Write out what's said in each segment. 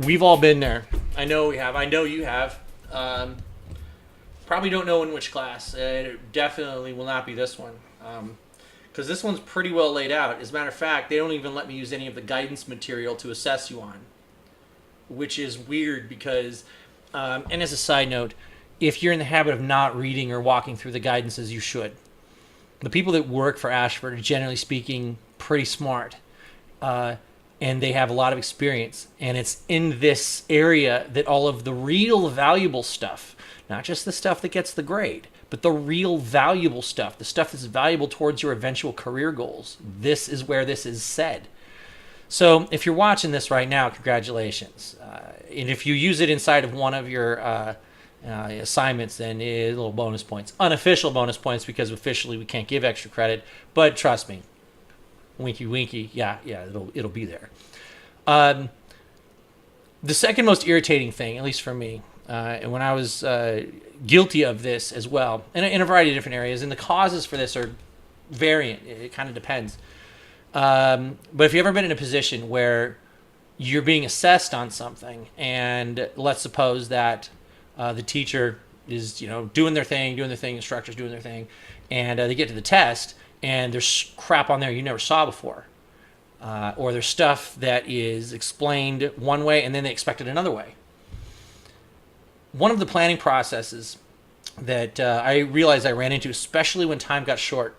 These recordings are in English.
We've all been there. I know we have. I know you have. Probably don't know in which class. It definitely will not be this one. Because this one's pretty well laid out. As a matter of fact, they don't even let me use any of the guidance material to assess you on, which is weird because, and as a side note, if you're in the habit of not reading or walking through the guidances, you should. The people that work for Ashford are generally speaking pretty smart. And they have a lot of experience. And it's in this area that all of the real valuable stuff, not just the stuff that gets the grade, but the real valuable stuff, the stuff that's valuable towards your eventual career goals, this is where this is said. So if you're watching this right now, congratulations. And if you use it inside of one of your assignments, then little bonus points. Unofficial bonus points, because officially we can't give extra credit. But trust me, winky winky, yeah, it'll be there. The second most irritating thing, at least for me, and when I was guilty of this as well, in a variety of different areas, and the causes for this are variant. It kind of depends. But if you've ever been in a position where you're being assessed on something, and let's suppose that the teacher is, doing their thing, instructors doing their thing, and they get to the test, and there's crap on there you never saw before. Or there's stuff that is explained one way and then they expect it another way. One of the planning processes that I realized I ran into, especially when time got short,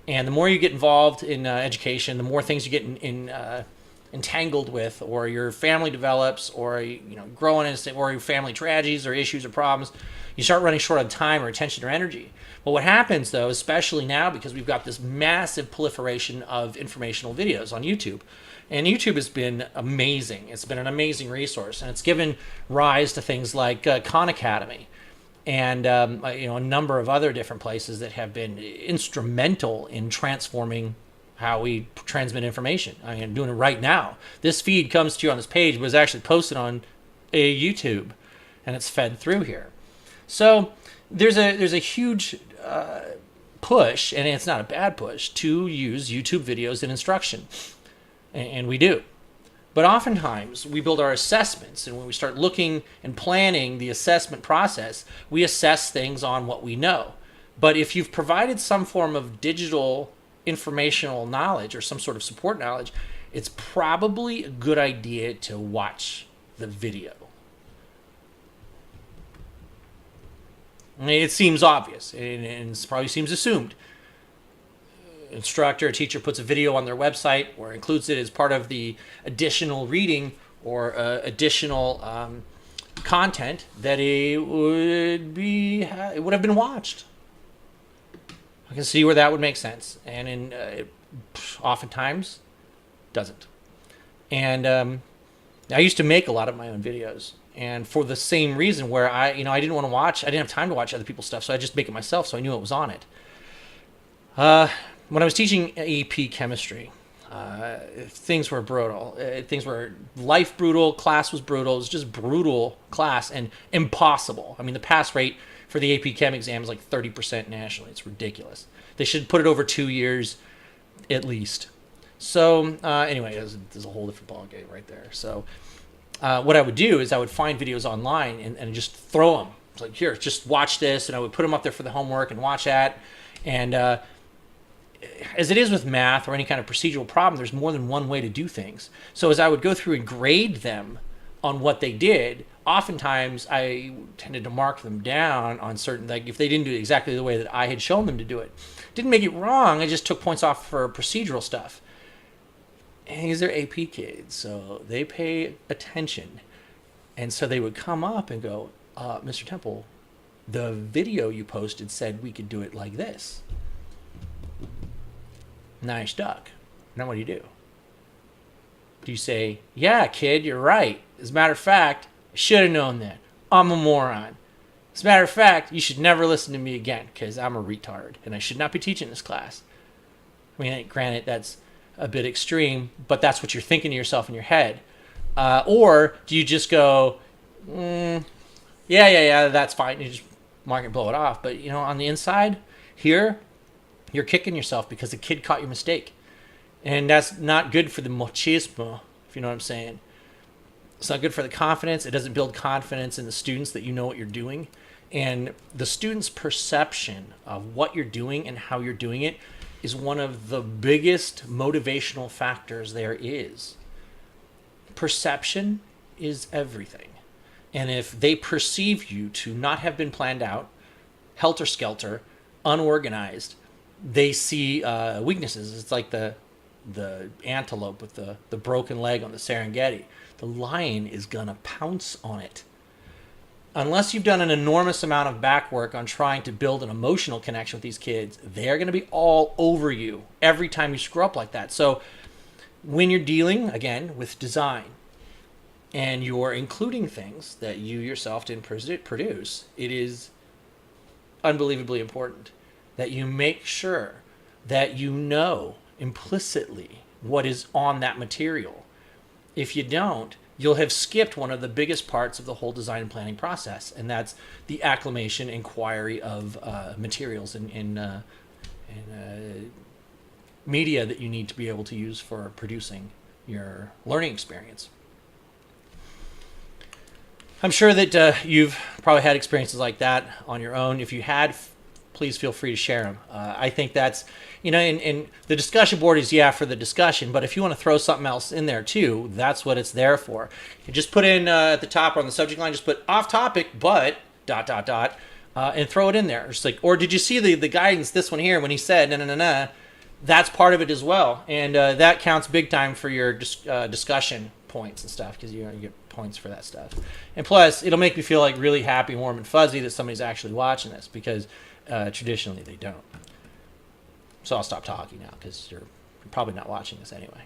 and the more you get involved in education, the more things you get entangled with, or your family develops, or growing in, or your family tragedies or issues or problems, you start running short on time or attention or energy. But what happens, though, especially now, because we've got this massive proliferation of informational videos on YouTube, and YouTube has been amazing. It's been an amazing resource, and it's given rise to things like Khan Academy and a number of other different places that have been instrumental in transforming how we transmit information. I mean, I'm doing it right now. This feed comes to you on this page, but it's actually posted on a YouTube, and it's fed through here. So there's a huge push, and it's not a bad push, to use YouTube videos in instruction, and we do. But oftentimes we build our assessments, and when we start looking and planning the assessment process, we assess things on what we know. But if you've provided some form of digital informational knowledge or some sort of support knowledge, it's probably a good idea to watch the video. I mean, it seems obvious, and it probably seems assumed. Instructor or teacher puts a video on their website or includes it as part of the additional reading or additional content that it would have been watched. I can see where that would make sense, and oftentimes doesn't. And I used to make a lot of my own videos, and for the same reason, where I didn't want to watch, I didn't have time to watch other people's stuff, so I just make it myself, so I knew it was on it. When I was teaching AP chemistry, things were brutal. Things were life brutal, class was brutal. It was just brutal class and impossible. I mean, the pass rate for the AP Chem exam is like 30% nationally. It's ridiculous. They should put it over 2 years at least. So anyway, there's a whole different ballgame right there. So what I would do is I would find videos online and just throw them. It's like, here, just watch this. And I would put them up there for the homework and watch that. And as it is with math or any kind of procedural problem, there's more than one way to do things. So as I would go through and grade them on what they did, oftentimes I tended to mark them down on certain, like if they didn't do it exactly the way that I had shown them to do it. Didn't make it wrong, I just took points off for procedural stuff. And these are AP kids, so they pay attention. And so they would come up and go, Mr. Temple, the video you posted said we could do it like this. Nice duck. Now what do? Do you say, yeah, kid, you're right. As a matter of fact, I should have known that. I'm a moron. As a matter of fact, you should never listen to me again because I'm a retard and I should not be teaching this class. I mean, granted, that's a bit extreme, but that's what you're thinking to yourself in your head. Or do you just go, yeah, that's fine. You just mark and blow it off. But, on the inside here, you're kicking yourself because the kid caught your mistake. And that's not good for the machismo, if you know what I'm saying. It's not good for the confidence. It doesn't build confidence in the students that you know what you're doing. And the student's perception of what you're doing and how you're doing it is one of the biggest motivational factors there is. Perception is everything. And if they perceive you to not have been planned out, helter-skelter, unorganized, they see weaknesses. It's like the antelope with the broken leg on the Serengeti. The lion is going to pounce on it. Unless you've done an enormous amount of back work on trying to build an emotional connection with these kids, they're going to be all over you every time you screw up like that. So when you're dealing, again, with design, and you're including things that you yourself didn't produce, it is unbelievably important that you make sure that you know implicitly what is on that material. If you don't, you'll have skipped one of the biggest parts of the whole design and planning process, and that's the acclimation, inquiry of materials and media that you need to be able to use for producing your learning experience. I'm sure that you've probably had experiences like that on your own. If you had, please feel free to share them. I think that's, and the discussion board is, for the discussion, but if you want to throw something else in there too, that's what it's there for. You just put in at the top or on the subject line, just put off topic, but ... and throw it in there. It's like, or did you see the guidance, this one here, when he said, no, that's part of it as well. And that counts big time for your discussion points and stuff, because you get points for that stuff. And plus, it'll make me feel like really happy, warm, and fuzzy that somebody's actually watching this, because traditionally they don't. So I'll stop talking now, because you're probably not watching this anyway.